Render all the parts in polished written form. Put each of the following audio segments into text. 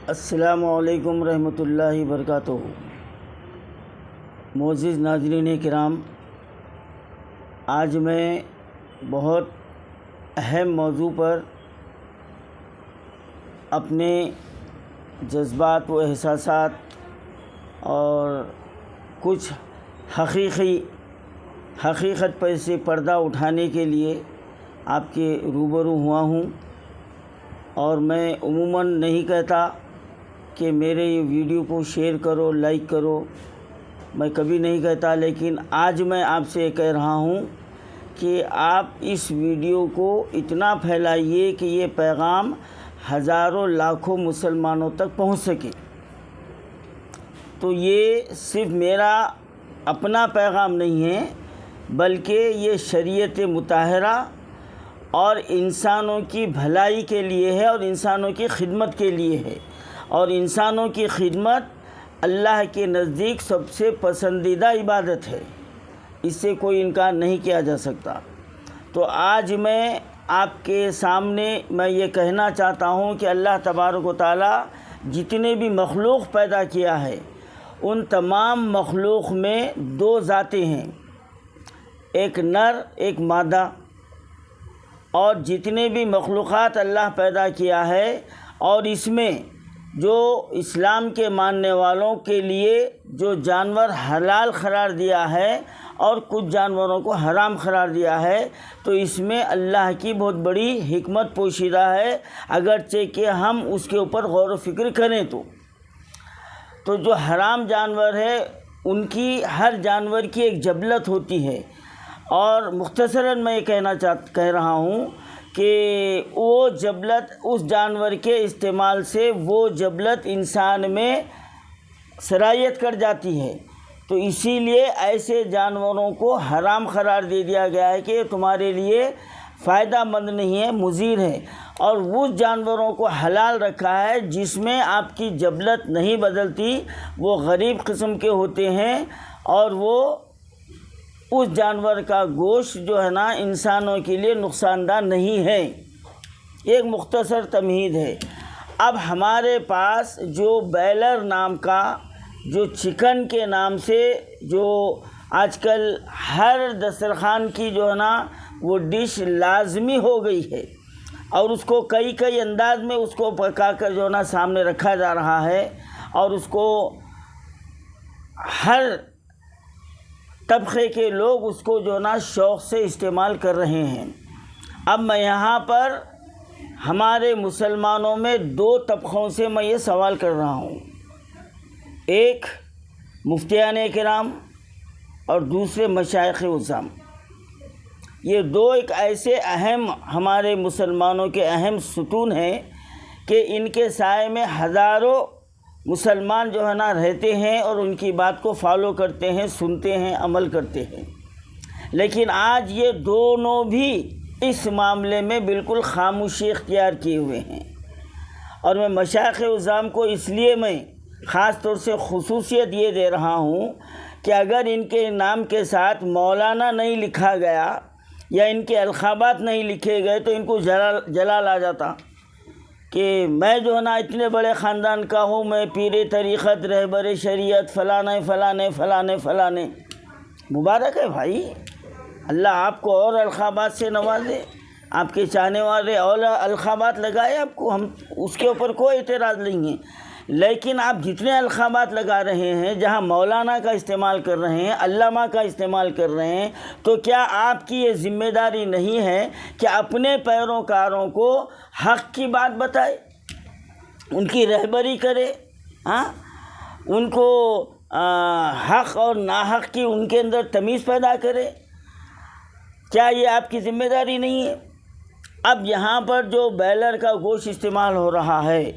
السلام علیکم ورحمۃ اللہ وبرکاتہ۔ معزز ناظرین کرام، آج میں بہت اہم موضوع پر اپنے جذبات و احساسات اور کچھ حقیقت پر سے پردہ اٹھانے کے لیے آپ کے روبرو ہوا ہوں۔ اور میں عموماً نہیں کہتا کہ میرے یہ ویڈیو کو شیئر کرو، لائک کرو، میں کبھی نہیں کہتا، لیکن آج میں آپ سے کہہ رہا ہوں کہ آپ اس ویڈیو کو اتنا پھیلائیے کہ یہ پیغام ہزاروں لاکھوں مسلمانوں تک پہنچ سکے۔ تو یہ صرف میرا اپنا پیغام نہیں ہے، بلکہ یہ شریعت مطہرہ اور انسانوں کی بھلائی کے لیے ہے اور انسانوں کی خدمت کے لیے ہے، اور انسانوں کی خدمت اللہ کے نزدیک سب سے پسندیدہ عبادت ہے، اس سے کوئی انکار نہیں کیا جا سکتا۔ تو آج میں آپ کے سامنے میں یہ کہنا چاہتا ہوں کہ اللہ تبارک و تعالیٰ جتنے بھی مخلوق پیدا کیا ہے، ان تمام مخلوق میں دو ذاتیں ہیں، ایک نر ایک مادہ، اور جتنے بھی مخلوقات اللہ پیدا کیا ہے، اور اس میں جو اسلام کے ماننے والوں کے لیے جو جانور حلال قرار دیا ہے اور کچھ جانوروں کو حرام قرار دیا ہے، تو اس میں اللہ کی بہت بڑی حکمت پوشیدہ ہے، اگرچہ کہ ہم اس کے اوپر غور و فکر کریں تو جو حرام جانور ہے ان کی ہر جانور کی ایک جبلت ہوتی ہے، اور مختصراً میں یہ کہہ رہا ہوں کہ وہ جبلت اس جانور کے استعمال سے وہ جبلت انسان میں سرایت کر جاتی ہے، تو اسی لیے ایسے جانوروں کو حرام قرار دے دیا گیا ہے کہ یہ تمہارے لیے فائدہ مند نہیں ہے، مضر ہے، اور اس جانوروں کو حلال رکھا ہے جس میں آپ کی جبلت نہیں بدلتی، وہ غریب قسم کے ہوتے ہیں، اور وہ اس جانور کا گوشت جو ہے نا انسانوں کے لیے نقصان دہ نہیں ہے۔ ایک مختصر تمہید ہے۔ اب ہمارے پاس جو بیلر نام کا، جو چکن کے نام سے جو آج کل ہر دسترخوان کی جو ہے نا وہ ڈش لازمی ہو گئی ہے، اور اس کو کئی انداز میں اس کو پکا کر جو ہے نا سامنے رکھا جا رہا ہے، اور اس کو ہر طبقے کے لوگ اس کو جو نا شوق سے استعمال کر رہے ہیں۔ اب میں یہاں پر ہمارے مسلمانوں میں دو طبقوں سے میں یہ سوال کر رہا ہوں، ایک مفتیان کرام اور دوسرے مشائخ عظام۔ یہ دو ایک ایسے اہم ہمارے مسلمانوں کے اہم ستون ہیں کہ ان کے سائے میں ہزاروں مسلمان جو ہے نا رہتے ہیں اور ان کی بات کو فالو کرتے ہیں، سنتے ہیں، عمل کرتے ہیں، لیکن آج یہ دونوں بھی اس معاملے میں بالکل خاموشی اختیار کیے ہوئے ہیں۔ اور میں مشائخ عظام کو اس لیے میں خاص طور سے خصوصیت یہ دے رہا ہوں کہ اگر ان کے نام کے ساتھ مولانا نہیں لکھا گیا یا ان کے القابات نہیں لکھے گئے تو ان کو جلال آ جاتا کہ میں جو ہے نا اتنے بڑے خاندان کا ہوں، میں پیر طریقت، رہبر شریعت، فلانے۔ مبارک ہے بھائی، اللہ آپ کو اور القابات سے نوازے، آپ کے چاہنے والے اور القابات لگائے آپ کو، ہم اس کے اوپر کوئی اعتراض نہیں ہے، لیکن آپ جتنے القابات لگا رہے ہیں، جہاں مولانا کا استعمال کر رہے ہیں، علامہ کا استعمال کر رہے ہیں، تو کیا آپ کی یہ ذمہ داری نہیں ہے کہ اپنے پیروکاروں کو حق کی بات بتائے، ان کی رہبری کرے، ان کو حق اور ناحق کی ان کے اندر تمیز پیدا کرے؟ کیا یہ آپ کی ذمہ داری نہیں ہے؟ اب یہاں پر جو بیلر کا گوشت استعمال ہو رہا ہے،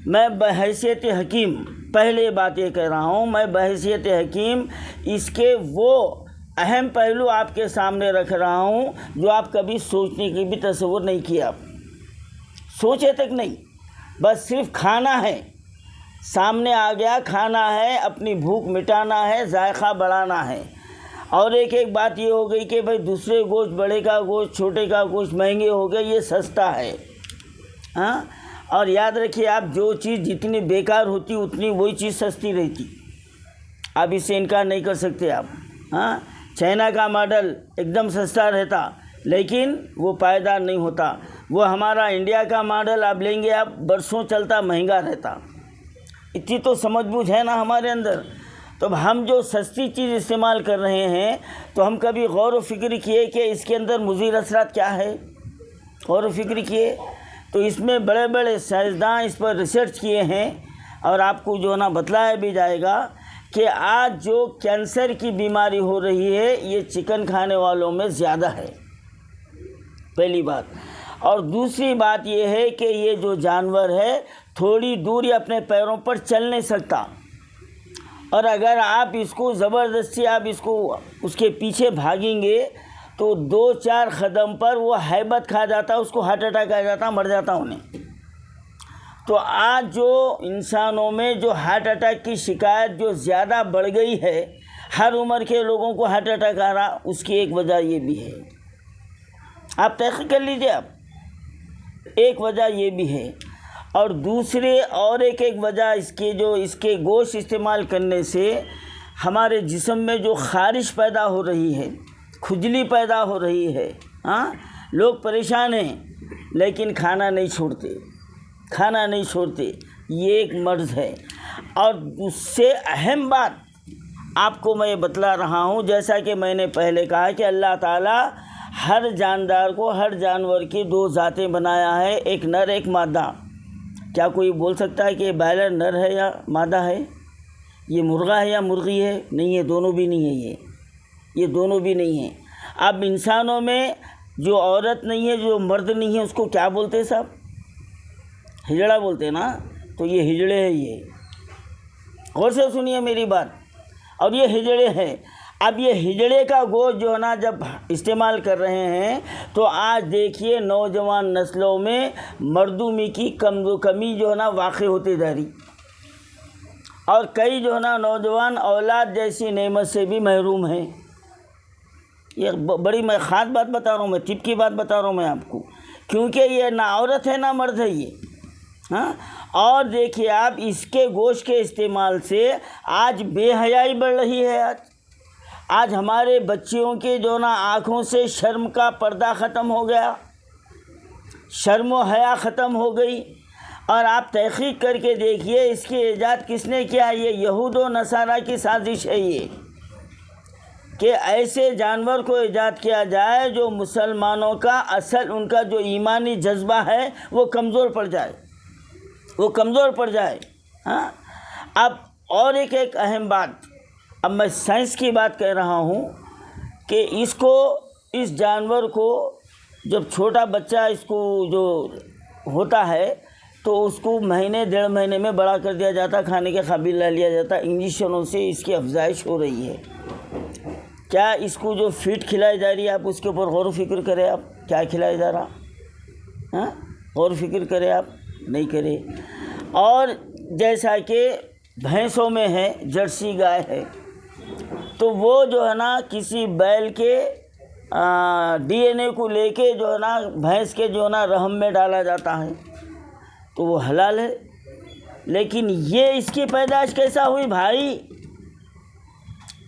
میں بحیثیت حکیم پہلے بات یہ کہہ رہا ہوں، میں بحیثیت حکیم اس کے وہ اہم پہلو آپ کے سامنے رکھ رہا ہوں جو آپ کبھی سوچنے کی بھی تصور نہیں کیا، سوچے تک نہیں، بس صرف کھانا ہے، سامنے آ گیا، کھانا ہے، اپنی بھوک مٹانا ہے، ذائقہ بڑھانا ہے۔ اور ایک بات یہ ہو گئی کہ بھائی دوسرے گوشت، بڑے کا گوشت، چھوٹے کا گوشت مہنگے ہو گئے، یہ سستا ہے، اور یاد رکھیے آپ، جو چیز جتنی بیکار ہوتی اتنی وہی چیز سستی رہتی، آپ اس سے انکار نہیں کر سکتے آپ. ہاں، چائنا کا ماڈل ایک دم سستا رہتا لیکن وہ پائیدار نہیں ہوتا. وہ ہمارا انڈیا کا ماڈل آپ لیں گے آپ، برسوں چلتا، مہنگا رہتا. اتنی تو سمجھ بوجھ ہے نا ہمارے اندر. تو ہم جو سستی چیز استعمال کر رہے ہیں تو ہم کبھی غور و فکر کیے کہ اس کے اندر مضر اثرات کیا ہے؟ غور و فکر کیے تو اس میں بڑے بڑے سائنسداں اس پر ریسرچ کیے ہیں، اور آپ کو جو نا بتلایا بھی جائے گا کہ آج جو کینسر کی بیماری ہو رہی ہے یہ چکن کھانے والوں میں زیادہ ہے، پہلی بات. اور دوسری بات یہ ہے کہ یہ جو جانور ہے تھوڑی دور ہی اپنے پیروں پر چل نہیں سکتا، اور اگر آپ اس کو زبردستی آپ اس کے پیچھے بھاگیں گے تو 2-4 قدم پر وہ ہیبت کھا جاتا، اس کو ہارٹ اٹیک آ جاتا، مر جاتا انہیں. تو آج جو انسانوں میں جو ہارٹ اٹیک کی شکایت جو زیادہ بڑھ گئی ہے، ہر عمر کے لوگوں کو ہارٹ اٹیک آ رہا، اس کی ایک وجہ یہ بھی ہے. آپ تحقیق کر لیجئے، آپ ایک وجہ یہ بھی ہے. اور دوسرے اور ایک وجہ اس کے گوشت استعمال کرنے سے ہمارے جسم میں جو خارش پیدا ہو رہی ہے، کھجلی پیدا ہو رہی ہے. ہاں، لوگ پریشان ہیں لیکن کھانا نہیں چھوڑتے. یہ ایک مرض ہے. اور اس سے اہم بات آپ کو میں بتلا رہا ہوں، جیسا کہ میں نے پہلے کہا کہ اللہ تعالیٰ ہر جاندار کو، ہر جانور کی 2 ذاتیں بنایا ہے، ایک نر ایک مادہ. کیا کوئی بول سکتا ہے کہ بائلر نر ہے یا مادہ ہے؟ یہ مرغا ہے یا مرغی ہے؟ نہیں ہے، دونوں بھی نہیں ہے. یہ دونوں بھی نہیں ہیں. اب انسانوں میں جو عورت نہیں ہے، جو مرد نہیں ہے، اس کو کیا بولتے ہیں صاحب؟ ہجڑا بولتے ہیں نا. تو یہ ہجڑے ہے. یہ غور سے سنیے میری بات. اور یہ ہجڑے ہیں. اب یہ ہجڑے کا گوشت جو ہے نا جب استعمال کر رہے ہیں تو آج دیکھیے نوجوان نسلوں میں مردومی کی کمی جو ہے نا واقع ہوتی جا رہی، اور کئی جو ہے نا نوجوان اولاد جیسی نعمت سے بھی محروم ہیں. یہ بڑی میں خاص بات بتا رہا ہوں، میں طب کی بات بتا رہا ہوں میں آپ کو، کیونکہ یہ نہ عورت ہے نہ مرد ہے یہ. ہاں، اور دیکھیے آپ اس کے گوشت کے استعمال سے آج بے حیائی بڑھ رہی ہے. آج ہمارے بچیوں کے جو نا آنکھوں سے شرم کا پردہ ختم ہو گیا، شرم و حیا ختم ہو گئی. اور آپ تحقیق کر کے دیکھیے اس کی ایجاد کس نے کیا. یہ یہود و نصارہ کی سازش ہے، یہ کہ ایسے جانور کو ایجاد کیا جائے جو مسلمانوں کا اصل ان کا جو ایمانی جذبہ ہے وہ کمزور پڑ جائے. ہاں، اب اور ایک اہم بات، اب میں سائنس کی بات کہہ رہا ہوں کہ اس جانور کو جب چھوٹا بچہ اس کو جو ہوتا ہے تو اس کو 1.5 مہینے میں بڑا کر دیا جاتا، کھانے کے قابل لا لیا جاتا. انجیکشنوں سے اس کی افزائش ہو رہی ہے. کیا اس کو جو فیڈ کھلائی جا رہی ہے آپ اس کے اوپر غور و فکر کریں. آپ کیا کھلایا جا رہا؟ ہاں، غور و فکر کریں. آپ نہیں کرے. اور جیسا کہ بھینسوں میں ہے، جرسی گائے ہے، تو وہ جو ہے نا کسی بیل کے DNA کو لے کے جو ہے نا بھینس کے جو ہے نا رحم میں ڈالا جاتا ہے تو وہ حلال ہے. لیکن یہ اس کی پیدائش کیسا ہوئی بھائی؟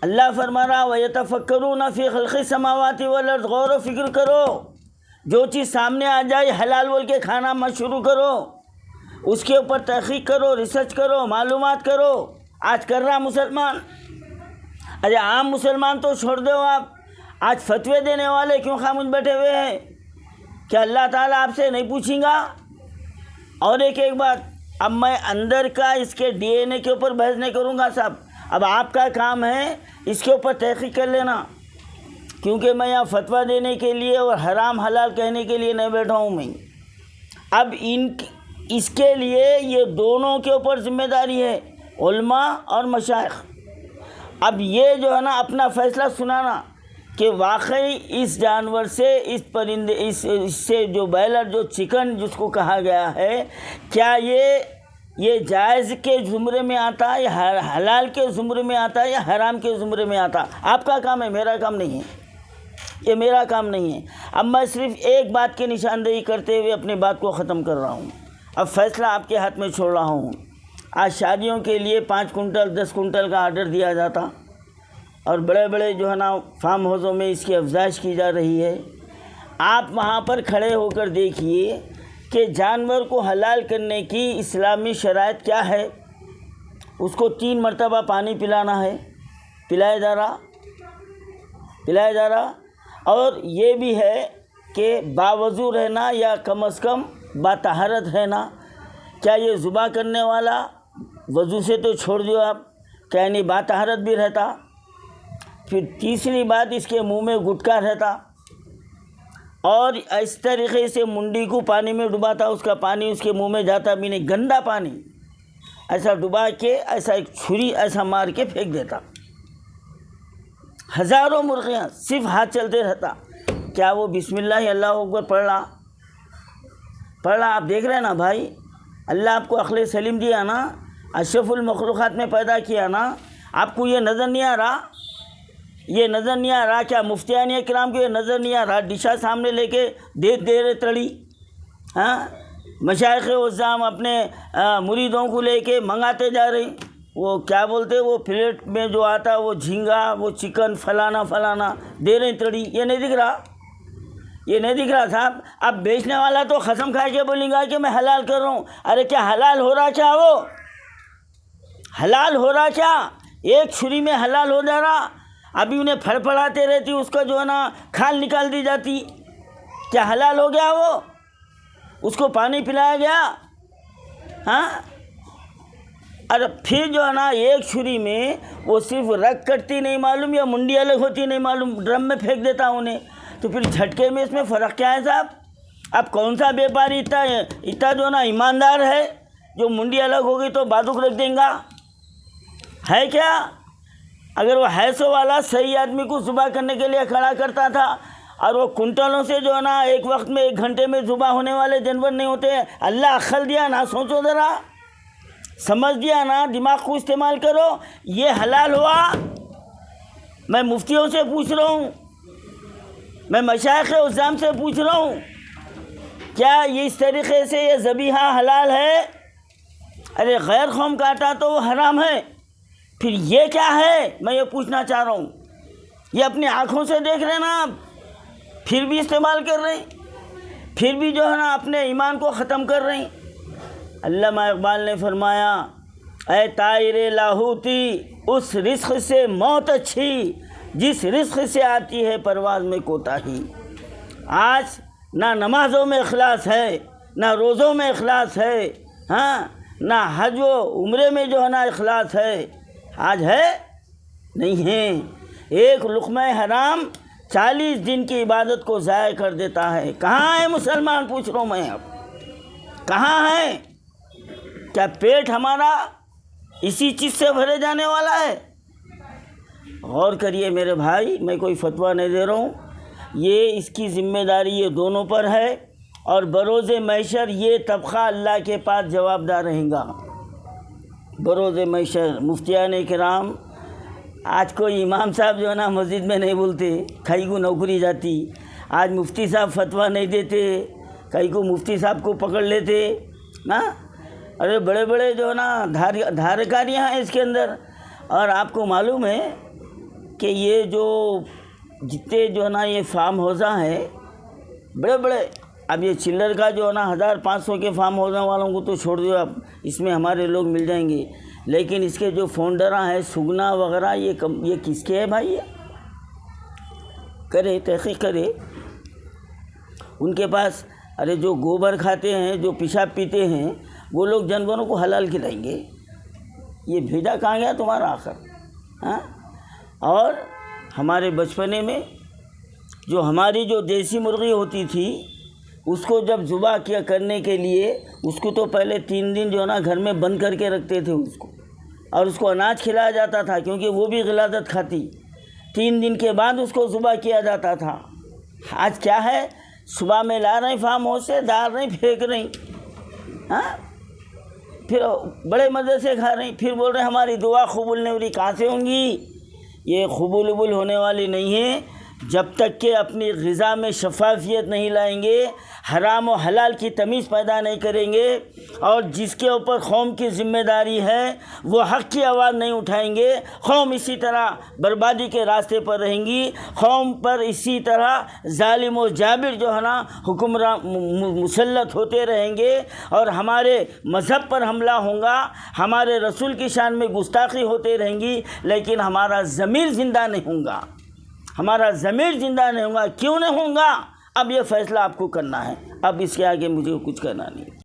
اللہ فرما رہا وَيَتَفَكَّرُونَ فِي خَلْقِ السَّمَاوَاتِ وَالْأَرْضِ. غور و فکر کرو، جو چیز سامنے آ جائے حلال بول کے کھانا مت شروع کرو، اس کے اوپر تحقیق کرو، ریسرچ کرو، معلومات کرو. آج کر رہا مسلمان. ارے عام مسلمان تو چھوڑ دو آپ، آج فتوے دینے والے کیوں خاموش بیٹھے ہوئے ہیں؟ کیا اللہ تعالیٰ آپ سے نہیں پوچھیں گا؟ اور ایک بات، اب میں اندر کا اس کے DNA کے اوپر بحث نہیں کروں گا صاحب. اب آپ کا کام ہے اس کے اوپر تحقیق کر لینا، کیونکہ میں یہاں فتویٰ دینے کے لیے اور حرام حلال کہنے کے لیے نہیں بیٹھا ہوں میں. اب اس کے لیے یہ دونوں کے اوپر ذمہ داری ہے، علماء اور مشائخ. اب یہ جو ہے نا اپنا فیصلہ سنانا کہ واقعی اس جانور سے، اس پرندے، اس سے جو بائلر، جو چکن جس کو کہا گیا ہے، کیا یہ جائز کے زمرے میں آتا ہے یا حلال کے زمرے میں آتا ہے یا حرام کے زمرے میں آتا؟ آپ کا کام ہے، میرا کام نہیں ہے. یہ میرا کام نہیں ہے. اب میں صرف ایک بات کی نشاندہی کرتے ہوئے اپنی بات کو ختم کر رہا ہوں. اب فیصلہ آپ کے ہاتھ میں چھوڑ رہا ہوں۔ آج شادیوں کے لیے 5 کنٹل 10 کنٹل کا آرڈر دیا جاتا، اور بڑے بڑے جو ہے نا فارم ہاؤسوں میں اس کی افزائش کی جا رہی ہے۔ آپ وہاں پر کھڑے ہو کر دیکھیے کہ جانور کو حلال کرنے کی اسلامی شرائط کیا ہے۔ اس کو 3 مرتبہ پانی پلانا ہے، پلایا جا رہا، اور یہ بھی ہے کہ باوضو رہنا یا کم از کم باطہارت رہنا۔ کیا یہ ذبح کرنے والا وضو سے تو چھوڑ دیو آپ، کیا نہیں باطہارت بھی رہتا؟ پھر تیسری بات، اس کے منہ میں گٹکا رہتا، اور اس طریقے سے منڈی کو پانی میں ڈباتا، اس کا پانی اس کے منہ میں جاتا بھی نہیں، گندا پانی ایسا ڈبا کے ایسا ایک چھری ایسا مار کے پھینک دیتا۔ ہزاروں مرغیاں صرف ہاتھ چلتے رہتا۔ کیا وہ بسم اللہ اللہ اکبر پڑھ رہا؟ آپ دیکھ رہے ہیں نا بھائی، اللہ آپ کو عقل سلیم دیا نا، اشرف المخلوقات میں پیدا کیا نا، آپ کو یہ نظر نہیں آ رہا؟ کیا مفتیان کرام کو یہ نظر نہیں آ رہا؟ ڈشا سامنے لے کے دے رہے تڑی، مشائخ عظام اپنے مریدوں کو لے کے منگاتے جا رہے، وہ کیا بولتے، وہ پلیٹ میں جو آتا وہ جھینگا، وہ چکن فلانا دے رہے تڑی۔ یہ نہیں دکھ رہا صاحب؟ اب بیچنے والا تو قسم کھا کے بولیں گا کہ میں حلال کر رہا ہوں۔ ارے کیا حلال ہو رہا؟ کیا وہ حلال ہو رہا؟ کیا ایک چھری میں حلال ہو جا رہا؟ ابھی انہیں پھڑپڑاتے رہتی، اس کا جو ہے نا کھال نکال دی جاتی۔ کیا حلال ہو گیا وہ؟ اس کو پانی پلایا گیا؟ اور پھر جو ہے نا ایک چھری میں وہ صرف رگ کٹتی نہیں معلوم یا منڈی الگ ہوتی نہیں معلوم، ڈرم میں پھینک دیتا انہیں۔ تو پھر جھٹکے میں اس میں فرق کیا ہے صاحب؟ اب کون سا بیپاری اتنا جو نا ایماندار ہے جو منڈی الگ ہوگی تو بازوق رکھ دیں گا؟ ہے کیا؟ اگر وہ حیثو والا صحیح آدمی کو ذبح کرنے کے لیے کھڑا کرتا تھا، اور وہ کنٹلوں سے جو ہے نا ایک وقت میں 1 گھنٹے میں ذبح ہونے والے جانور نہیں ہوتے۔ اللہ عقل دیا نا، سوچو ذرا، سمجھ دیا نا، دماغ کو استعمال کرو۔ یہ حلال ہوا؟ میں مفتیوں سے پوچھ رہا ہوں، میں مشائخ عظام سے پوچھ رہا ہوں، کیا یہ اس طریقے سے یہ ذبیحہ حلال ہے؟ ارے غیر قوم کاٹا تو وہ حرام ہے، پھر یہ کیا ہے؟ میں یہ پوچھنا چاہ رہا ہوں۔ یہ اپنی آنکھوں سے دیکھ رہے ہیں نا آپ، پھر بھی استعمال کر رہے ہیں، پھر بھی جو ہے نا اپنے ایمان کو ختم کر رہے ہیں۔ علامہ اقبال نے فرمایا، اے طائر لاہوتی، اس رزق سے موت اچھی جس رزق سے آتی ہے پرواز میں کوتاہی۔ آج نہ نمازوں میں اخلاص ہے، نہ روزوں میں اخلاص ہے، نہ حج و عمرے میں جو ہے نا اخلاص ہے۔ آج ہے؟ نہیں ہے۔ ایک لقمہ حرام 40 دن کی عبادت کو ضائع کر دیتا ہے۔ کہاں ہے مسلمان؟ پوچھ رہا ہوں میں اب، کہاں ہے؟ کیا پیٹ ہمارا اسی چیز سے بھرے جانے والا ہے؟ غور کریے میرے بھائی، میں کوئی فتویٰ نہیں دے رہا ہوں، یہ اس کی ذمہ داری یہ دونوں پر ہے، اور بروز محشر یہ طبقہ اللہ کے پاس جواب دار رہیں گا۔ بروز محشر مفتیان کرام، آج کوئی امام صاحب جو ہے نا مسجد میں نہیں بولتے، کئی کو نوکری جاتی، آج مفتی صاحب فتویٰ نہیں دیتے، کئی کو مفتی صاحب کو پکڑ لیتے نا۔ ارے بڑے بڑے جو ہے نا دھارکاریاں ہیں اس کے اندر۔ اور آپ کو معلوم ہے کہ یہ جو جتنے جو ہے نا یہ فارم ہاؤساں ہیں بڑے بڑے، اب یہ چلر کا جو ہے نا 1500 کے فارم ہاؤسوں والوں کو تو چھوڑ دو، اب اس میں ہمارے لوگ مل جائیں گے، لیکن اس کے جو فاؤنڈراں ہیں سگنا وغیرہ، یہ کس کے ہے بھائی؟ کرے تحقیق کرے ان کے پاس۔ ارے جو گوبر کھاتے ہیں، جو پیشاب پیتے ہیں، وہ لوگ جانوروں کو حلال کھلائیں گے؟ یہ بھیجا کہاں گیا تمہارا آخر؟ اور ہمارے بچپنے میں جو ہماری جو دیسی مرغی ہوتی تھی، اس کو جب ذبح کیا کرنے کے لیے اس کو تو پہلے 3 دن جو ہے نا گھر میں بند کر کے رکھتے تھے اس کو، اور اس کو اناج کھلایا جاتا تھا کیونکہ وہ بھی غلاظت کھاتی۔ 3 دن کے بعد اس کو ذبح کیا جاتا تھا۔ آج کیا ہے؟ صبح میں لا رہے ہیں فارم ہاؤس سے، ڈال رہے ہیں، پھینک رہے ہیں، پھر بڑے مزے سے کھا رہے ہیں، پھر بول رہے ہیں ہماری دعا قبول نہیں ہو رہی۔ کہاں سے ہوں گی؟ یہ قبول ہونے والی نہیں ہے، جب تک کہ اپنی غذا میں شفافیت نہیں لائیں گے، حرام و حلال کی تمیز پیدا نہیں کریں گے، اور جس کے اوپر قوم کی ذمہ داری ہے وہ حق کی آواز نہیں اٹھائیں گے، قوم اسی طرح بربادی کے راستے پر رہیں گی، قوم پر اسی طرح ظالم و جابر جو ہے نا حکمران مسلط ہوتے رہیں گے، اور ہمارے مذہب پر حملہ ہوگا، ہمارے رسول کی شان میں گستاخی ہوتے رہیں گی، لیکن ہمارا ضمیر زندہ نہیں ہوگا، ہمارا ضمیر زندہ نہیں ہوگا۔ کیوں نہیں ہوگا؟ اب یہ فیصلہ آپ کو کرنا ہے، اب اس کے آگے مجھے کچھ کرنا نہیں۔